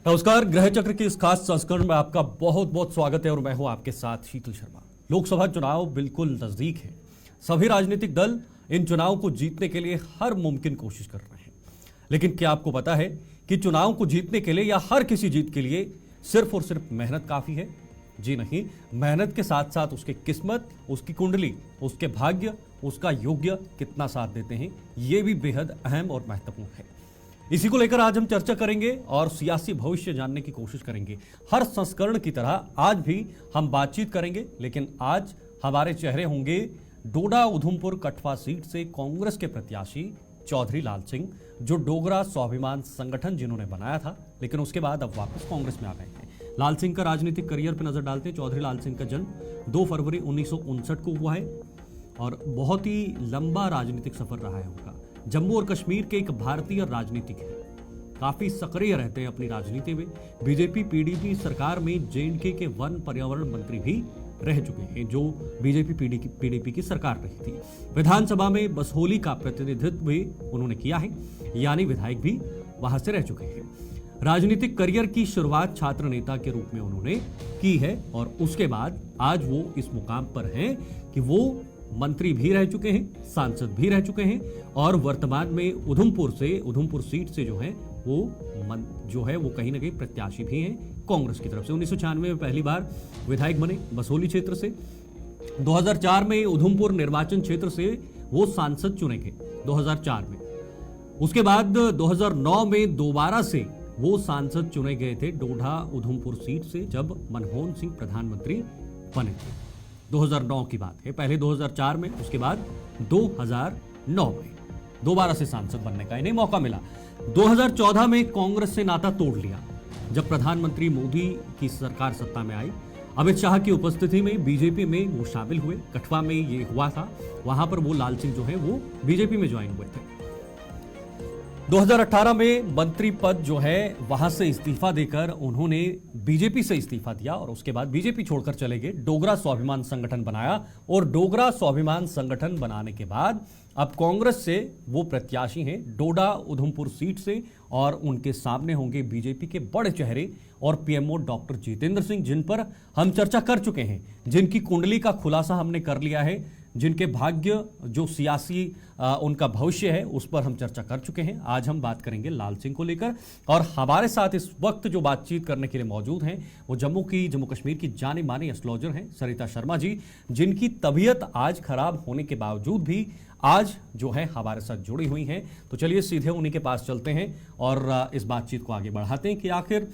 नमस्कार। ग्रह चक्र के इस खास संस्करण में आपका बहुत बहुत स्वागत है और मैं हूं आपके साथ शीतल शर्मा। लोकसभा चुनाव बिल्कुल नजदीक है। सभी राजनीतिक दल इन चुनाव को जीतने के लिए हर मुमकिन कोशिश कर रहे हैं, लेकिन क्या आपको पता है कि चुनाव को जीतने के लिए या हर किसी जीत के लिए सिर्फ और सिर्फ मेहनत काफी है? जी नहीं, मेहनत के साथ साथ उसकी किस्मत, उसकी कुंडली, उसके भाग्य, उसका योग्य कितना साथ देते हैं, ये भी बेहद अहम और महत्वपूर्ण है। इसी को लेकर आज हम चर्चा करेंगे और सियासी भविष्य जानने की कोशिश करेंगे। हर संस्करण की तरह आज भी हम बातचीत करेंगे, लेकिन आज हमारे चेहरे होंगे डोडा उधमपुर कठवा सीट से कांग्रेस के प्रत्याशी चौधरी लाल सिंह, जो डोगरा स्वाभिमान संगठन जिन्होंने बनाया था, लेकिन उसके बाद अब वापस कांग्रेस में आ गए हैं। लाल सिंह का राजनीतिक करियर पर नजर डालते हैं। चौधरी लाल सिंह का जन्म 2 फरवरी 1959 को हुआ है और बहुत ही लंबा राजनीतिक सफर रहा है उनका। जम्मू और कश्मीर के एक भारतीय राजनीतिक है, काफी सक्रिय रहते हैं अपनी राजनीति में। बीजेपी पीडीपी सरकार में जेएंडके के वन पर्यावरण मंत्री भी रह चुके हैं, जो बीजेपी पीडीपी की सरकार रही थी। विधानसभा में बसहोली का प्रतिनिधित्व भी उन्होंने किया है, यानी विधायक भी वहां से रह चुके हैं। राजनीतिक करियर की शुरुआत छात्र नेता के रूप में उन्होंने की है और उसके बाद आज वो इस मुकाम पर हैं कि वो मंत्री भी रह चुके हैं, सांसद भी रह चुके हैं और वर्तमान में उधमपुर सीट से जो है वो कहीं ना कहीं प्रत्याशी भी हैं कांग्रेस की तरफ से। 1996 में पहली बार विधायक बने बसोली क्षेत्र से। 2004 में उधमपुर निर्वाचन क्षेत्र से वो सांसद चुने गए 2004 में। उसके बाद 2009 में दोबारा से वो सांसद चुने गए थे डोडा उधमपुर सीट से, जब मनमोहन सिंह प्रधानमंत्री बने थे। 2009 की बात है, पहले 2004 में, उसके बाद 2009 में दोबारा से सांसद बनने का इन्हें मौका मिला। 2014 में कांग्रेस से नाता तोड़ लिया जब प्रधानमंत्री मोदी की सरकार सत्ता में आई। अमित शाह की उपस्थिति में बीजेपी में वो शामिल हुए। कठवा में ये हुआ था, वहां पर वो लाल सिंह जो है वो बीजेपी में ज्वाइन हुए थे। 2018 में मंत्री पद जो है वहां से इस्तीफा देकर उन्होंने बीजेपी से इस्तीफा दिया और उसके बाद बीजेपी छोड़कर चले गए। डोगरा स्वाभिमान संगठन बनाया और डोगरा स्वाभिमान संगठन बनाने के बाद अब कांग्रेस से वो प्रत्याशी हैं डोडा उधमपुर सीट से और उनके सामने होंगे बीजेपी के बड़े चेहरे और पीएमओ डॉक्टर जितेंद्र सिंह, जिन पर हम चर्चा कर चुके हैं, जिनकी कुंडली का खुलासा हमने कर लिया है, जिनके भाग्य, जो सियासी उनका भविष्य है, उस पर हम चर्चा कर चुके हैं। आज हम बात करेंगे लाल सिंह को लेकर और हमारे साथ इस वक्त जो बातचीत करने के लिए मौजूद हैं वो जम्मू कश्मीर की जानी मानी एस्ट्रोलॉजर हैं सरिता शर्मा जी, जिनकी तबीयत आज खराब होने के बावजूद भी आज जो है हमारे साथ जुड़ी हुई हैं। तो चलिए सीधे उन्हीं के पास चलते हैं और इस बातचीत को आगे बढ़ाते हैं कि आखिर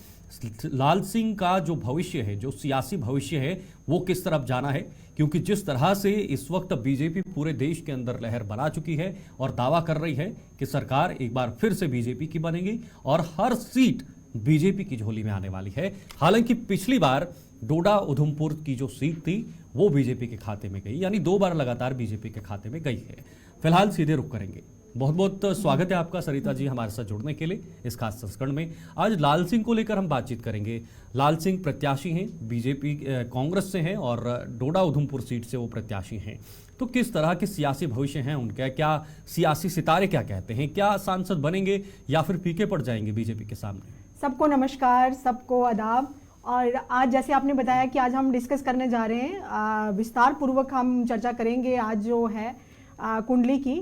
लाल सिंह का जो भविष्य है, जो सियासी भविष्य है, वो किस तरफ जाना है। क्योंकि जिस तरह से इस वक्त बीजेपी पूरे देश के अंदर लहर बना चुकी है और दावा कर रही है कि सरकार एक बार फिर से बीजेपी की बनेगी और हर सीट बीजेपी की झोली में आने वाली है। हालांकि पिछली बार डोडा उधमपुर की जो सीट थी वो बीजेपी के खाते में गई, यानी 2 बार लगातार बीजेपी के खाते में गई है। फिलहाल सीधे रुक करेंगे। बहुत बहुत स्वागत है आपका सरिता जी हमारे साथ जुड़ने के लिए इस खास संस्करण में। आज लाल सिंह को लेकर हम बातचीत करेंगे। लाल सिंह प्रत्याशी हैं, बीजेपी कांग्रेस से हैं और डोडा उधमपुर सीट से वो प्रत्याशी हैं। तो किस तरह के सियासी भविष्य हैं उनका, क्या सियासी सितारे क्या कहते हैं, क्या सांसद बनेंगे या फिर फीके पड़ जाएंगे बीजेपी के सामने? सबको नमस्कार, सबको आदाब। और आज जैसे आपने बताया कि आज हम डिस्कस करने जा रहे हैं, विस्तार पूर्वक हम चर्चा करेंगे आज जो है कुंडली की,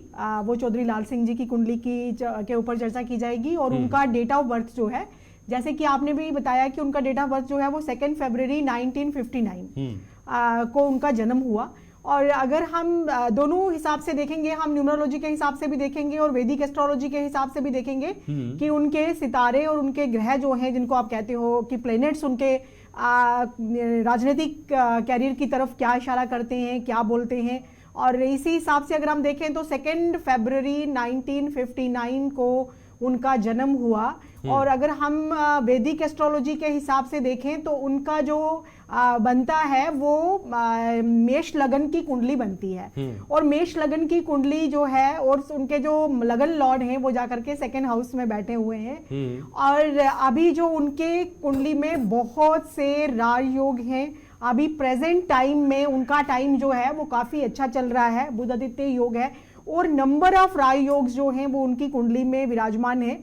वो चौधरी लाल सिंह जी की कुंडली की के ऊपर चर्चा की जाएगी और उनका डेट ऑफ बर्थ जो है, जैसे कि आपने भी बताया कि उनका डेट ऑफ बर्थ जो है वो 2 फरवरी 1959 को उनका जन्म हुआ। और अगर हम दोनों हिसाब से देखेंगे, हम न्यूमरोलॉजी के हिसाब से भी देखेंगे और वैदिक एस्ट्रोलॉजी के हिसाब से भी देखेंगे कि उनके सितारे और उनके ग्रह जो हैं, जिनको आप कहते हो कि प्लैनेट्स, उनके राजनीतिक कैरियर की तरफ क्या इशारा करते हैं, क्या बोलते हैं। और इसी हिसाब से अगर हम देखें तो 2 फरवरी 1959 को उनका जन्म हुआ। और अगर हम वैदिक एस्ट्रोलॉजी के हिसाब से देखें तो उनका जो बनता है वो मेष लगन की कुंडली बनती है। और मेष लगन की कुंडली जो है और उनके जो लगन लॉर्ड हैं वो जाकर के 2nd हाउस में बैठे हुए हैं। और अभी जो उनके कुंडली में बहुत से राजयोग हैं। अभी प्रेजेंट टाइम में उनका टाइम जो है वो काफी अच्छा चल रहा है, बुध आदित्य योग है और नंबर ऑफ राजयोग जो हैं वो उनकी कुंडली में विराजमान है।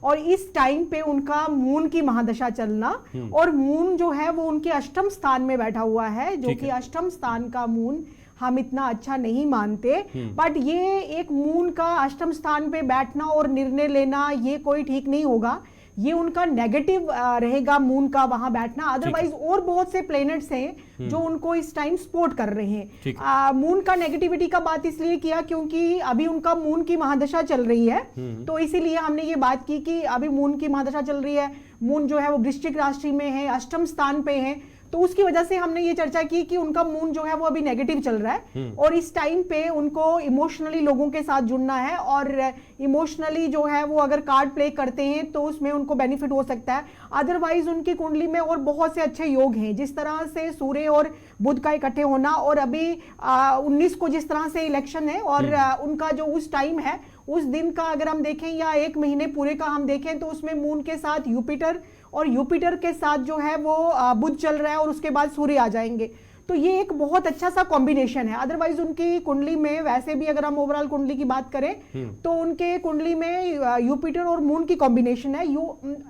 और इस टाइम पे उनका मून की महादशा चलना, और मून जो है वो उनके अष्टम स्थान में बैठा हुआ है, जो कि अष्टम स्थान का मून हम इतना अच्छा नहीं मानते, बट ये एक मून का अष्टम स्थान पे बैठना और निर्णय लेना ये कोई ठीक नहीं होगा, ये उनका नेगेटिव रहेगा मून का वहां बैठना। अदरवाइज और बहुत से प्लैनेट्स हैं जो उनको इस टाइम सपोर्ट कर रहे हैं। मून का नेगेटिविटी का बात इसलिए किया क्योंकि अभी उनका मून की महादशा चल रही है, तो इसीलिए हमने ये बात की कि अभी मून की महादशा चल रही है, मून जो है वो वृश्चिक राशि में है, अष्टम स्थान पे है, तो उसकी वजह से हमने ये चर्चा की कि उनका मून जो है वो अभी नेगेटिव चल रहा है और इस टाइम पे उनको इमोशनली लोगों के साथ जुड़ना है, और इमोशनली जो है वो अगर कार्ड प्ले करते हैं तो उसमें उनको बेनिफिट हो सकता है। अदरवाइज उनकी कुंडली में और बहुत से अच्छे योग हैं, जिस तरह से सूर्य और बुध का इकट्ठे होना, और अभी 19 को जिस तरह से इलेक्शन है और उनका जो उस टाइम है उस दिन का अगर हम देखें या एक महीने पूरे का हम देखें तो उसमें मून के साथ यूपिटर और यूपिटर के साथ जो है वो बुध चल रहा है और उसके बाद सूर्य आ जाएंगे, तो ये एक बहुत अच्छा सा कॉम्बिनेशन है। अदरवाइज उनकी कुंडली में वैसे भी अगर हम ओवरऑल कुंडली की बात करें तो उनके कुंडली में यूपिटर और मून की कॉम्बिनेशन है,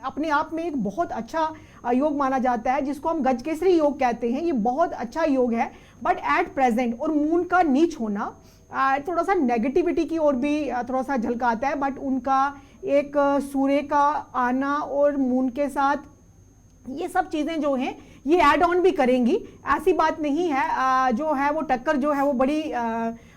अपने आप में एक बहुत अच्छा योग माना जाता है, जिसको हम गजकेसरी योग कहते हैं। ये बहुत अच्छा योग है, बट एट प्रेजेंट और मून का नीच होना थोड़ा सा नेगेटिविटी की ओर भी थोड़ा सा झलकाता है, बट उनका एक सूर्य का आना और मून के साथ ये सब चीजें जो हैं ये ऐड ऑन भी करेंगी, ऐसी बात नहीं है। जो है वो टक्कर जो है वो बड़ी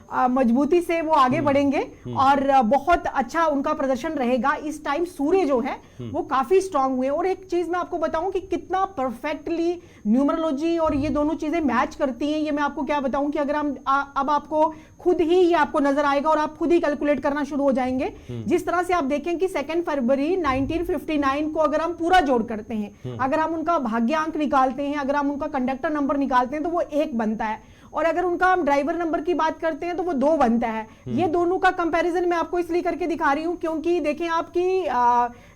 मजबूती से वो आगे बढ़ेंगे और बहुत अच्छा उनका प्रदर्शन रहेगा। इस टाइम सूर्य जो है वो काफी स्ट्रांग हुए, और एक चीज मैं आपको बताऊं कि कितना परफेक्टली न्यूमरोलॉजी और ये दोनों चीजें मैच करती हैं, ये मैं आपको क्या बताऊं कि अगर हम अब आपको खुद ही ये आपको नजर आएगा और आप खुद ही कैलकुलेट करना शुरू हो जाएंगे। जिस तरह से आप देखें कि 2 फरवरी 1959 को अगर हम पूरा जोड़ करते हैं, अगर हम उनका भाग्यांक निकालते हैं, अगर हम उनका कंडक्टर नंबर निकालते हैं तो वो 1 बनता है, और अगर उनका हम ड्राइवर नंबर की बात करते हैं तो वो 2 बनता है। ये दोनों का कंपैरिजन मैं आपको इसलिए करके दिखा रही हूं क्योंकि देखें आपकी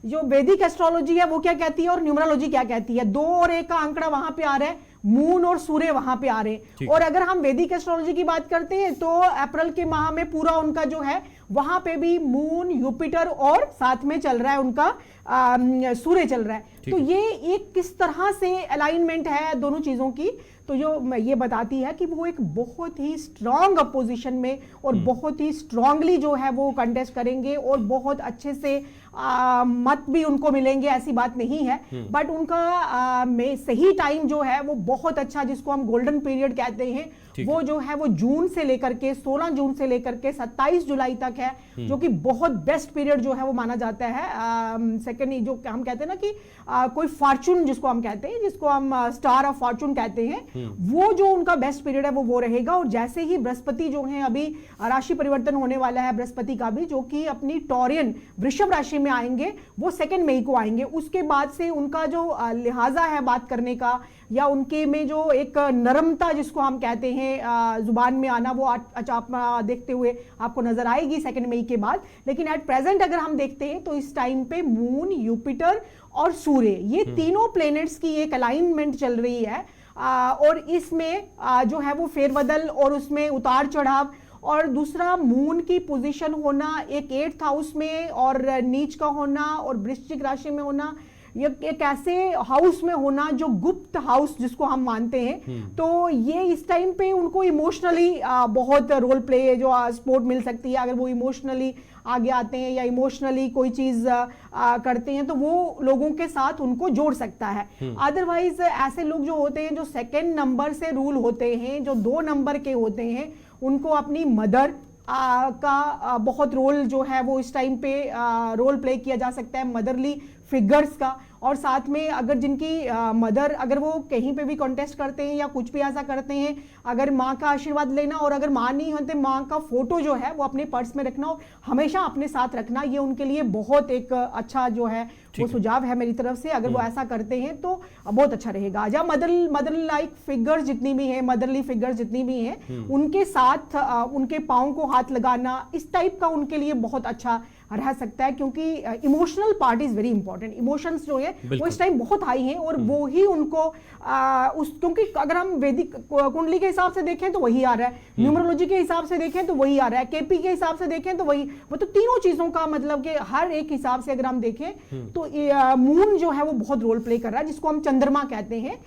जो वैदिक एस्ट्रोलॉजी है वो क्या कहती है और न्यूमरोलॉजी क्या कहती है। 2 और 1 का आंकड़ा वहां पे आ रहा है, मून और सूर्य वहां पे आ रहे हैं। और अगर हम वैदिक एस्ट्रोलॉजी की बात करते हैं तो अप्रैल के माह में पूरा उनका जो है वहां पे भी मून, यूपिटर और साथ में चल रहा है उनका सूर्य चल रहा है। तो ये एक किस तरह से अलाइनमेंट है दोनों चीजों की, तो जो ये बताती है कि वो एक बहुत ही स्ट्रांग अपोजिशन में और बहुत ही स्ट्रांगली जो है वो कंटेस्ट करेंगे और बहुत अच्छे से मत भी उनको मिलेंगे, ऐसी बात नहीं है। बट उनका में सही टाइम जो है वो बहुत अच्छा, जिसको हम गोल्डन पीरियड कहते हैं, वो जो है वो जून से लेकर के 16 जून से लेकर के 27 जुलाई तक है, जो कि बहुत बेस्ट पीरियड जो है वो माना जाता है। सेकंड जो हम कहते हैं ना कि कोई फॉर्चून जिसको हम कहते हैं, जिसको हम स्टार ऑफ फॉर्चून कहते हैं, वो जो उनका बेस्ट पीरियड है वो रहेगा। और जैसे ही बृहस्पति जो है अभी राशि परिवर्तन होने वाला है बृहस्पति का भी, जो कि अपनी टॉरियन वृषभ राशि में आएंगे, वो 2 मई को आएंगे। उसके बाद से उनका जो लिहाजा है बात करने का या उनके में जो एक नरमता जिसको हम कहते हैं जुबान में आना, वो अच्छा देखते हुए आपको नजर आएगी 2 मई के बाद। लेकिन एट प्रेजेंट अगर हम देखते हैं तो इस टाइम पे मून, यूपिटर और सूर्य, ये तीनों प्लैनेट्स की एक अलाइनमेंट चल रही है। और इसमें जो है वो फेरबदल और उसमें उतार चढ़ाव, और दूसरा मून की पोजीशन होना एक 8th हाउस में और नीच का होना और वृश्चिक राशि में होना, ये एक ऐसे हाउस में होना जो गुप्त हाउस जिसको हम मानते हैं। तो ये इस टाइम पे उनको इमोशनली बहुत रोल प्ले जो सपोर्ट मिल सकती है। अगर वो इमोशनली आगे आते हैं या इमोशनली कोई चीज करते हैं तो वो लोगों के साथ उनको जोड़ सकता है। अदरवाइज ऐसे लोग जो होते हैं जो 2nd नंबर से रूल होते हैं, जो 2 नंबर के होते हैं, उनको अपनी मदर का बहुत रोल जो है वो इस टाइम पे रोल प्ले किया जा सकता है, मदरली फिगर्स का। और साथ में अगर जिनकी मदर अगर वो कहीं पे भी कॉन्टेस्ट करते हैं या कुछ भी ऐसा करते हैं, अगर माँ का आशीर्वाद लेना, और अगर माँ नहीं होते माँ का फोटो जो है वो अपने पर्स में रखना, हमेशा अपने साथ रखना, ये उनके लिए बहुत एक अच्छा जो है वो सुझाव है मेरी तरफ से। अगर वो ऐसा करते हैं तो बहुत अच्छा रहेगा। या मदर लाइक फिगर्स जितनी भी है, मदरली फिगर्स जितनी भी हैं, उनके साथ उनके पाँव को हाथ लगाना, इस टाइप का उनके लिए बहुत अच्छा रह सकता है, क्योंकि emotional part is very important. Emotions जो है वो इस टाइम बहुत हाई हैं और वो ही उनको क्योंकि अगर हम वैदिक कुंडली के हिसाब से देखें तो वही आ रहा है, न्यूमरोलॉजी के हिसाब से देखें तो वही आ रहा है, केपी के हिसाब से देखें तो वही, वो तो तीनों चीजों का मतलब कि हर एक हिसाब से अगर हम देखें तो मून जो है वो बहुत रोल प्ले कर रहा है, जिसको हम चंद्रमा कहते हैं।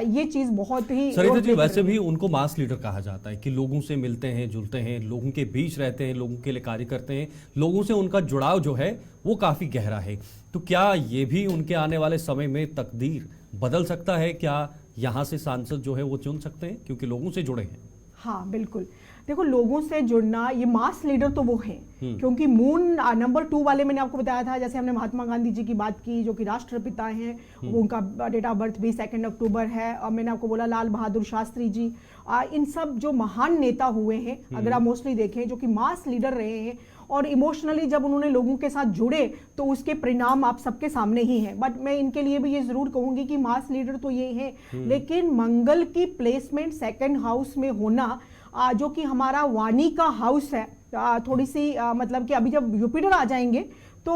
ये चीज बहुत ही सरिता जी, वैसे भी उनको मास लीडर कहा जाता है कि लोगों से मिलते हैं, जुलते हैं, लोगों के बीच रहते हैं, लोगों के लिए कार्य करते हैं, लोगों से उनका जुड़ाव जो है वो काफी गहरा है। तो क्या ये भी उनके आने वाले समय में तकदीर बदल सकता है? क्या यहाँ से सांसद जो है वो चुन सकते हैं क्योंकि लोगों से जुड़े हैं? हाँ बिल्कुल, देखो लोगों से जुड़ना, ये मास लीडर तो वो है, क्योंकि मून नंबर 2 वाले मैंने आपको बताया था, जैसे हमने महात्मा गांधी जी की बात की जो कि राष्ट्रपिता हैं, उनका डेट ऑफ बर्थ भी 2 अक्टूबर है, और मैंने आपको बोला लाल बहादुर शास्त्री जी, इन सब जो महान नेता हुए हैं अगर आप मोस्टली देखें जो कि मास लीडर रहे हैं, और इमोशनली जब उन्होंने लोगों के साथ जुड़े तो उसके परिणाम आप सबके सामने ही हैं। बट मैं इनके लिए भी ये जरूर कहूंगी कि मास लीडर तो ये है, लेकिन मंगल की प्लेसमेंट 2nd हाउस में होना, जो कि हमारा वाणी का हाउस है, थोड़ी सी मतलब कि अभी जब जुपिटर आ जाएंगे तो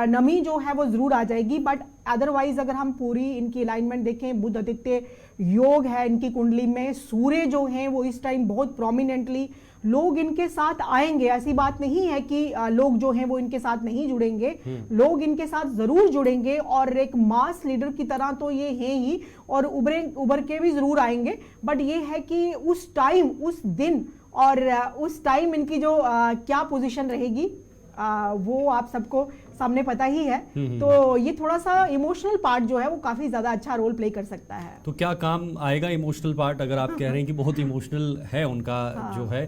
नमी जो है वो जरूर आ जाएगी। बट अदरवाइज अगर हम पूरी इनकी अलाइनमेंट देखें, बुध आदित्य योग है इनकी कुंडली में, सूर्य जो है वो इस टाइम बहुत प्रोमिनेंटली लोग इनके साथ आएंगे। ऐसी बात नहीं है कि लोग जो हैं वो इनके साथ नहीं जुड़ेंगे, लोग इनके साथ जरूर जुड़ेंगे, और एक मास लीडर की तरह तो ये है ही, और उभर के भी जरूर आएंगे। बट ये है कि उस टाइम, उस दिन और उस टाइम इनकी जो क्या पोजीशन रहेगी वो आप सबको सामने पता ही है। तो ये थोड़ा सा इमोशनल पार्ट जो है वो काफी ज्यादा अच्छा रोल प्ले कर सकता है। तो क्या काम आएगा इमोशनल पार्ट? अगर आप कह रहे हैं कि बहुत इमोशनल है उनका जो है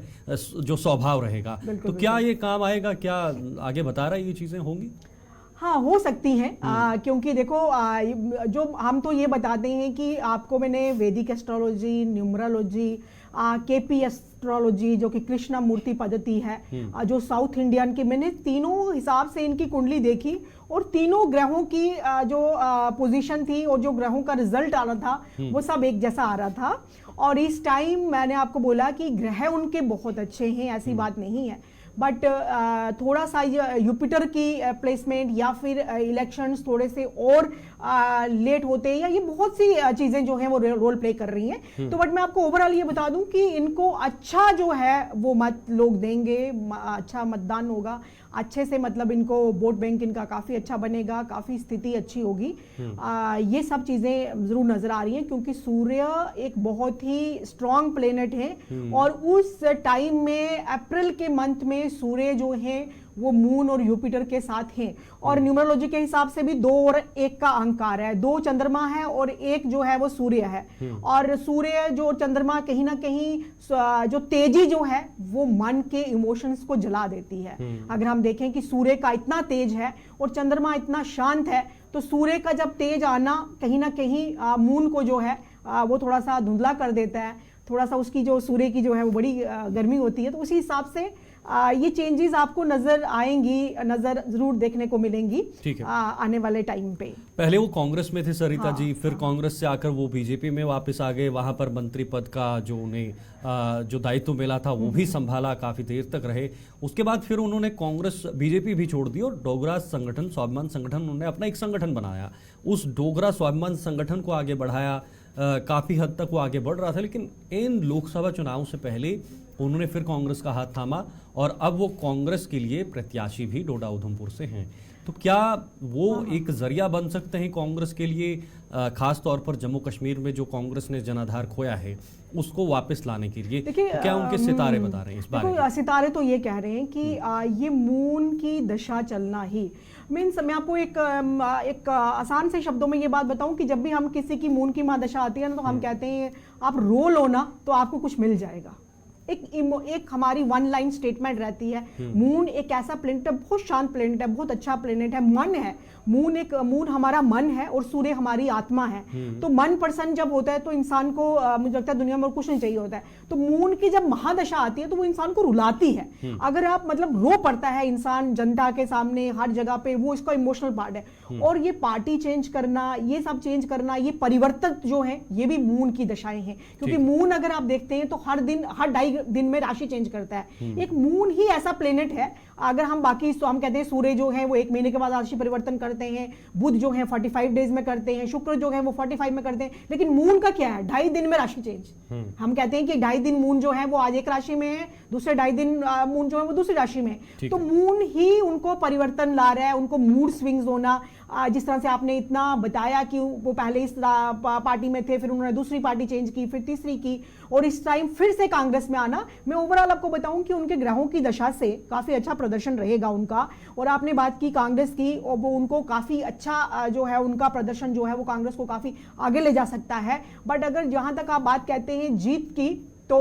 जो स्वभाव रहेगा, तो क्या ये काम आएगा? क्या आगे बता रहा है ये चीजें होंगी? हाँ, हो सकती हैं, क्योंकि देखो जो हम तो ये बताते हैं कि आपको मैंने वैदिक एस्ट्रोलॉजी, न्यूमरोलॉजी, केपी एस्ट्रोलॉजी जो कि कृष्णा मूर्ति पद्धति है, जो साउथ इंडियन की, मैंने तीनों हिसाब से इनकी कुंडली देखी, और तीनों ग्रहों की जो पोजीशन थी और जो ग्रहों का रिजल्ट आ रहा था वो सब एक जैसा आ रहा था। और इस टाइम मैंने आपको बोला कि ग्रह उनके बहुत अच्छे हैं, ऐसी बात नहीं है, बट थोड़ा सा जुपिटर की प्लेसमेंट या फिर इलेक्शंस थोड़े से और लेट होते हैं, या ये बहुत सी चीजें जो हैं वो रोल प्ले कर रही हैं। तो बट मैं आपको ओवरऑल ये बता दूं कि इनको अच्छा जो है वो मत लोग देंगे, अच्छा मतदान होगा, अच्छे से मतलब इनको वोट बैंक इनका काफी अच्छा बनेगा, काफी स्थिति अच्छी होगी। ये सब चीजें जरूर नजर आ रही हैं, क्योंकि सूर्य एक बहुत ही स्ट्रॉन्ग प्लेनेट है, और उस टाइम में अप्रैल के मंथ में सूर्य जो है वो मून और जुपिटर के साथ हैं, और न्यूमरोलॉजी के हिसाब से भी 2 और 1 का अंक आ रहा है, 2 चंद्रमा है और 1 जो है वो सूर्य है। और सूर्य जो चंद्रमा कहीं ना कहीं जो तेजी जो है वो मन के इमोशंस को जला देती है। अगर हम देखें कि सूर्य का इतना तेज है और चंद्रमा इतना शांत है, तो सूर्य का जब तेज आना कहीं ना कहीं मून को जो है वो थोड़ा सा धुंधला कर देता है, थोड़ा सा उसकी जो सूर्य की जो है वो बड़ी गर्मी होती है। तो उसी हिसाब से ये चेंजेस आपको नजर आएंगी, नजर जरूर देखने को मिलेंगी आने वाले टाइम पे। पहले वो कांग्रेस में थे सरिता जी, फिर कांग्रेस से आकर वो बीजेपी में वापस आ गए, वहां पर मंत्री पद का जो उन्हें जो दायित्व मिला था वो भी संभाला, काफी देर तक रहे। उसके बाद फिर उन्होंने कांग्रेस बीजेपी भी छोड़ दी और डोगरा संगठन, स्वाभिमान संगठन, उन्होंने अपना एक संगठन बनाया, उस डोगरा स्वाभिमान संगठन को आगे बढ़ाया। काफी हद तक वो आगे बढ़ रहा था, लेकिन इन लोकसभा चुनाव से पहले उन्होंने फिर कांग्रेस का हाथ थामा, और अब वो कांग्रेस के लिए प्रत्याशी भी डोडा उधमपुर से हैं। तो क्या वो एक जरिया बन सकते हैं कांग्रेस के लिए, खास तौर पर जम्मू कश्मीर में जो कांग्रेस ने जनाधार खोया है उसको वापस लाने के लिए? तो क्या उनके सितारे बता रहे हैं इस बारे में? सितारे तो ये कह रहे हैं कि ये मून की दशा चलना ही मीन्स, मैं आपको एक आसान से शब्दों में ये बात बताऊं कि जब भी हम किसी की मून की महादशा आती है ना, तो हम कहते हैं आप रो लो ना तो आपको कुछ मिल जाएगा। एक हमारी 1 लाइन स्टेटमेंट रहती है। मून एक ऐसा प्लेनेट है, बहुत शांत प्लेनेट है, बहुत अच्छा प्लेनेट है, मन है। मून हमारा मन है और सूर्य हमारी आत्मा है। तो मन प्रसन्न जब होता है तो इंसान को मुझे लगता है दुनिया में और कुछ नहीं चाहिए होता है। तो मून की जब महादशा आती है तो वो इंसान को रुलाती है। अगर आप मतलब रो पड़ता है इंसान जनता के सामने हर जगह पे, वो इसका इमोशनल पार्ट है। और ये पार्टी चेंज करना, ये सब चेंज करना, ये परिवर्तन जो है ये भी मून की दशाएं हैं। क्योंकि मून अगर आप देखते हैं तो हर 2.5 दिन में राशि चेंज करता है। एक मून ही ऐसा प्लेनेट है अगर हम बाकी तो हम कहते हैं सूर्य जो है वो 1 महीने के बाद राशि परिवर्तन करते हैं, बुध जो है 45 डेज में करते हैं, शुक्र जो है वो 45 में करते हैं, लेकिन मून का क्या है, 2.5 दिन में राशि चेंज। हम कहते हैं कि 2.5 दिन मून जो है वो आज एक राशि में है, दूसरे 2.5 दिन मून जो है वो दूसरी राशि में है। तो मून ही उनको परिवर्तन ला रहा है, उनको मूड स्विंग्स होना, जिस तरह से आपने इतना बताया कि वो पहले इस पार्टी में थे, फिर उन्होंने दूसरी पार्टी चेंज की, फिर तीसरी की, और इस टाइम फिर से कांग्रेस में आना। मैं ओवरऑल आपको बताऊं कि उनके ग्रहों की दशा से काफी अच्छा प्रदर्शन रहेगा उनका। और आपने बात की कांग्रेस की, और वो उनको काफी अच्छा जो है उनका प्रदर्शन जो है वो कांग्रेस को काफी आगे ले जा सकता है। बट अगर जहां तक आप बात कहते हैं जीत की, तो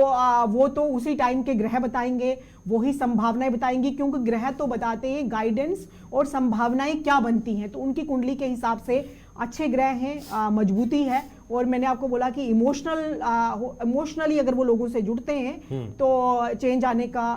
वो तो उसी टाइम के ग्रह बताएंगे, वही संभावनाएं बताएंगी, क्योंकि ग्रह तो बताते हैं गाइडेंस और संभावनाएं क्या बनती हैं। तो उनकी कुंडली के हिसाब से अच्छे ग्रह हैं, मजबूती है, और मैंने आपको बोला कि इमोशनली अगर वो लोगों से जुड़ते हैं तो चेंज आने का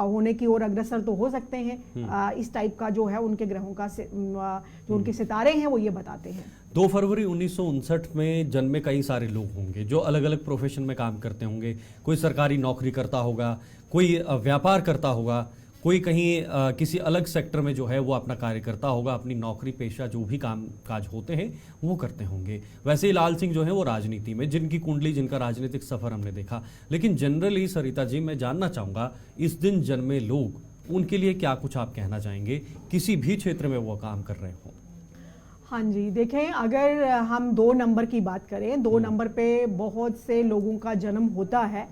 होने की ओर अग्रसर तो हो सकते हैं। इस टाइप का जो है उनके ग्रहों का जो उनके सितारे हैं वो ये बताते हैं। 2 फरवरी 1959 में जन्मे कई सारे लोग होंगे जो अलग अलग प्रोफेशन में काम करते होंगे। कोई सरकारी नौकरी करता होगा, कोई व्यापार करता होगा, कोई कहीं किसी अलग सेक्टर में जो है वो अपना कार्य करता होगा, अपनी नौकरी पेशा जो भी काम काज होते हैं वो करते होंगे। वैसे ही लाल सिंह जो है वो राजनीति में, जिनकी कुंडली, जिनका राजनीतिक सफर हमने देखा। लेकिन जनरली सरिता जी, मैं जानना चाहूँगा इस दिन जन्मे लोग, उनके लिए क्या कुछ आप कहना चाहेंगे, किसी भी क्षेत्र में वो काम कर रहे हों? हाँ जी, देखें, अगर हम 2 नंबर की बात करें, 2 नंबर पे बहुत से लोगों का जन्म होता है,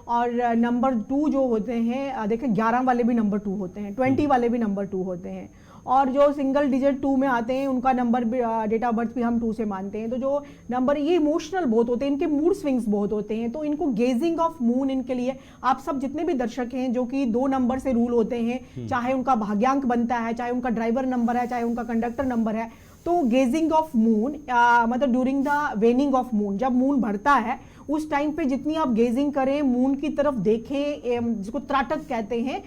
और नंबर 2 जो होते हैं, देखें 11 वाले भी नंबर 2 होते हैं, 20 वाले भी नंबर 2 होते हैं, और जो सिंगल डिजिट 2 में आते हैं उनका नंबर भी, डेट ऑफ बर्थ भी हम 2 से मानते हैं। तो जो नंबर, ये इमोशनल बहुत होते हैं, इनके मूड स्विंग्स बहुत होते हैं। तो इनको गेजिंग ऑफ मून, इनके लिए आप सब जितने भी दर्शक हैं जो कि 2 नंबर से रूल होते हैं, चाहे उनका भाग्यांक बनता है, चाहे उनका ड्राइवर नंबर है, चाहे उनका कंडक्टर नंबर है, तो गेजिंग ऑफ मून मतलब ड्यूरिंग द वेनिंग ऑफ मून, जब मून बढ़ता है उस टाइम पे जितनी आप गेजिंग करें, मून की तरफ देखें, जिसको त्राटक कहते हैं,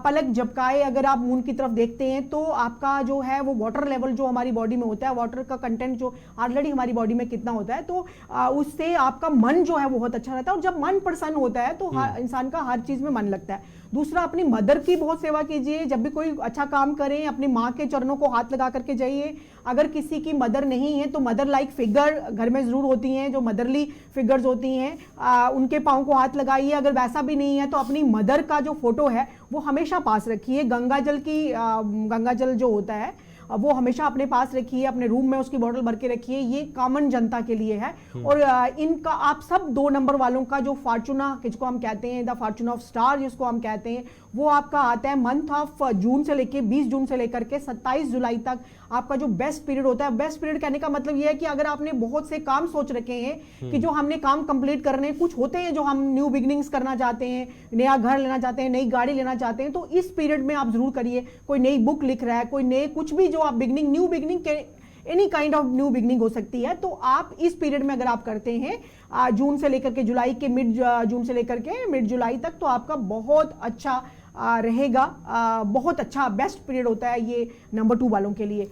पलक झपकाए अगर आप मून की तरफ देखते हैं, तो आपका जो है वो वाटर लेवल जो हमारी बॉडी में होता है, वाटर का कंटेंट जो ऑलरेडी हमारी बॉडी में कितना होता है, तो उससे आपका मन जो है बहुत अच्छा रहता है। और जब मन प्रसन्न होता है तो इंसान का हर चीज में मन लगता है। दूसरा, अपनी मदर की बहुत सेवा कीजिए। जब भी कोई अच्छा काम करें, अपनी माँ के चरणों को हाथ लगा करके जाइए। अगर किसी की मदर नहीं है तो मदर लाइक फिगर घर में जरूर होती हैं, जो मदरली फिगर्स होती हैं, उनके पाँव को हाथ लगाइए। अगर वैसा भी नहीं है तो अपनी मदर का जो फोटो है वो हमेशा पास रखिए। गंगा जल जो होता है वो हमेशा अपने पास रखिए, अपने रूम में उसकी बोतल भर के रखिए। ये कॉमन जनता के लिए है। और इनका आप सब 2 नंबर वालों का जो फॉर्चूना, जिसको हम कहते हैं द फॉर्चून ऑफ स्टार जिसको हम कहते हैं, वो आपका आता है मंथ ऑफ जून से लेके 20 जून से लेकर के 27 जुलाई तक आपका जो बेस्ट पीरियड होता है। बेस्ट पीरियड कहने का मतलब ये है कि अगर आपने बहुत से काम सोच रखे हैं कि जो हमने काम कंप्लीट करने, कुछ होते हैं जो हम न्यू बिगनिंग्स करना चाहते हैं, नया घर लेना चाहते हैं, नई गाड़ी लेना चाहते हैं, तो इस पीरियड में आप जरूर करिए। कोई नई बुक लिख रहा है, कोई नए कुछ भी जो आप बिगनिंग, न्यू बिगनिंग के any kind of new beginning हो सकती है, तो आप इस पीरियड में अगर आप करते हैं जून से लेकर के जुलाई के मिड जून से लेकर के मिड जुलाई तक, तो आपका बहुत अच्छा रहेगा। बहुत अच्छा बेस्ट पीरियड होता है ये नंबर 2 वालों के लिए।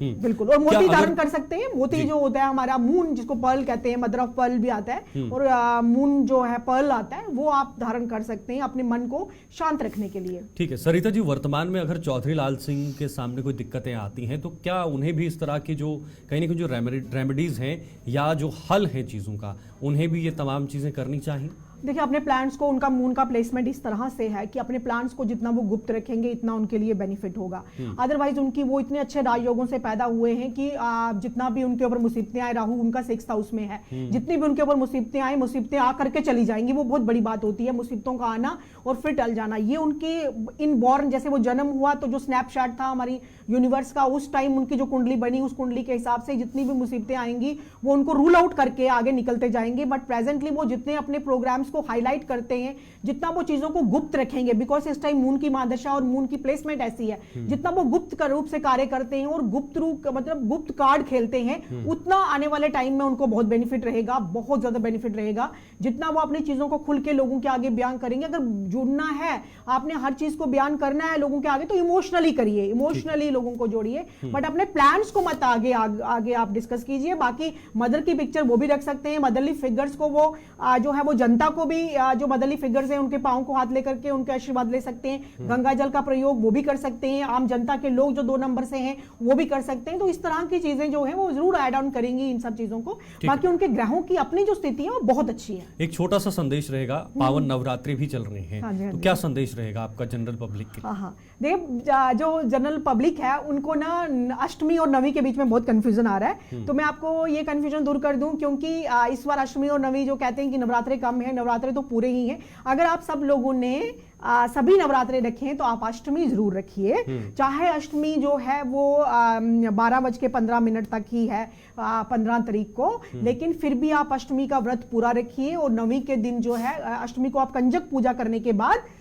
बिल्कुल। और मोती धारण कर सकते हैं। मोती जो होता है हमारा मून, जिसको पर्ल कहते हैं, मदर ऑफ पर्ल भी आता है, और मून जो है पर्ल आता है, वो आप धारण कर सकते हैं अपने मन को शांत रखने के लिए। ठीक है सरिता जी, वर्तमान में अगर चौधरी लाल सिंह के सामने कोई दिक्कतें आती हैं तो क्या उन्हें भी इस तरह की जो कहीं ना कहीं जो रेमेडीज हैं या जो हल है चीजों का, उन्हें भी ये तमाम चीजें करनी चाहिए? देखिए, अपने प्लान्स को, उनका मून का प्लेसमेंट इस तरह से है कि अपने प्लान्स को जितना वो गुप्त रखेंगे इतना उनके लिए बेनिफिट होगा। अदरवाइज उनकी वो इतने अच्छे राजयोगों से पैदा हुए हैं कि जितना भी उनके ऊपर मुसीबतें आए, राहु उनका 6th हाउस में है, जितनी भी उनके ऊपर मुसीबतें आए, मुसीबतें आ करके चली जाएंगी। वो बहुत बड़ी बात होती है, मुसीबतों का आना और फिर टल जाना। ये उनकी इनबॉर्न, जैसे वो जन्म हुआ तो जो स्नैपशॉट था हमारी यूनिवर्स का, उस टाइम उनकी जो कुंडली बनी, उस कुंडली के हिसाब से जितनी भी मुसीबतें आएंगी वो उनको रूल आउट करके आगे निकलते जाएंगे। बट प्रेजेंटली वो जितने अपने प्रोग्राम्स को हाईलाइट करते हैं, जितना वो चीजों को गुप्त रखेंगे, बिकॉज इस टाइम मून की महादशा और मून की प्लेसमेंट ऐसी है, जितना वो गुप्त रूप से कार्य करते हैं और गुप्त रूप मतलब गुप्त कार्ड खेलते हैं, उतना आने वाले टाइम में उनको बहुत बेनिफिट रहेगा, बहुत ज्यादा बेनिफिट रहेगा। जितना वो अपनी चीजों को खुल के लोगों के आगे बयान करेंगे, अगर जुड़ना है, आपने हर चीज को बयान करना है लोगों के आगे, तो इमोशनली करिए, इमोशनली लोगों को जोड़िए, बट अपने प्लान्स को मत आगे आप डिस्कस कीजिए। बाकी मदर की पिक्चर वो भी रख सकते हैं, मदरली फिगर्स को वो जो है वो जनता को भी जो मदरली फिगर्स हैं उनके पाँव को हाथ लेकर के उनके आशीर्वाद ले सकते हैं। गंगा जल का प्रयोग वो भी कर सकते हैं। आम जनता के लोग जो 2 नंबर से हैं वो भी कर सकते हैं। तो इस तरह की चीजें जो है वो जरूर ऐड ऑन करेंगी इन सब चीजों को। बाकी उनके ग्रहों की अपनी जो स्थिति है वो बहुत अच्छी है। एक छोटा सा संदेश रहेगा, पावन नवरात्रि भी चल रहे हैं, हाँ जी, हाँ तो जी। क्या संदेश रहेगा आपका जनरल पब्लिक के लिए? हाँ, देखिए जो जनरल पब्लिक है उनको ना अष्टमी और नवी के बीच में बहुत कंफ्यूजन आ रहा है। तो मैं आपको ये कंफ्यूजन दूर कर दूं, क्योंकि इस बार अष्टमी और नवी जो कहते हैं कि नवरात्रे कम है, नवरात्रे तो पूरे ही हैं। अगर आप सब लोगों ने सभी नवरात्रे रखे हैं तो आप अष्टमी जरूर रखिए। चाहे अष्टमी जो है वो 12:15 तक ही है 15 तारीख को, लेकिन फिर भी आप अष्टमी का व्रत पूरा रखिए। और नवी के दिन जो है अष्टमी को आप कंजक पूजा करने के बाद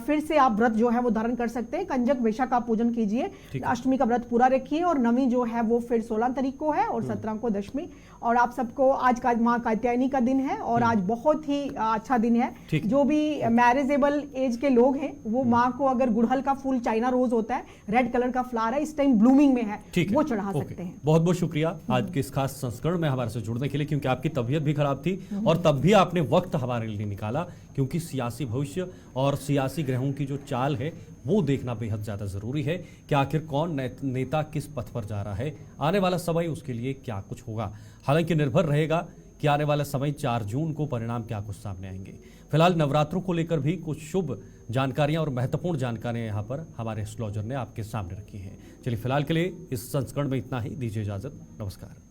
फिर से आप व्रत जो है वो धारण कर सकते हैं। कंजक वेशा का पूजन कीजिए, अष्टमी का व्रत पूरा रखिए। और नवी जो है वो फिर 16 तारीख को है और 17 को दशमी। और आप सबको आज का माँ कात्यायनी का दिन है और आज बहुत ही अच्छा दिन है। जो भी मैरिजेबल एज के लोग हैं वो माँ को अगर गुड़हल का फूल, चाइना रोज होता है, रेड कलर का फ्लावर है, इस टाइम ब्लूमिंग में है, वो चढ़ा सकते हैं। बहुत बहुत शुक्रिया आज के इस खास संस्करण में हमारे से जुड़ने के लिए, क्योंकि आपकी तबीयत भी खराब थी और तब भी आपने वक्त हमारे लिए निकाला, क्योंकि सियासी भविष्य और सियासी ग्रहों की जो चाल है वो देखना बेहद ज्यादा जरूरी है कि आखिर कौन नेता किस पथ पर जा रहा है, आने वाला समय उसके लिए क्या कुछ होगा। हालांकि निर्भर रहेगा कि आने वाला समय 4 जून को परिणाम क्या कुछ सामने आएंगे। फिलहाल नवरात्रों को लेकर भी कुछ शुभ जानकारियां और महत्वपूर्ण जानकारियां यहाँ पर हमारे एस्ट्रोलॉजर ने आपके सामने रखी हैं। चलिए फिलहाल के लिए इस संस्करण में इतना ही, दीजिए इजाजत, नमस्कार।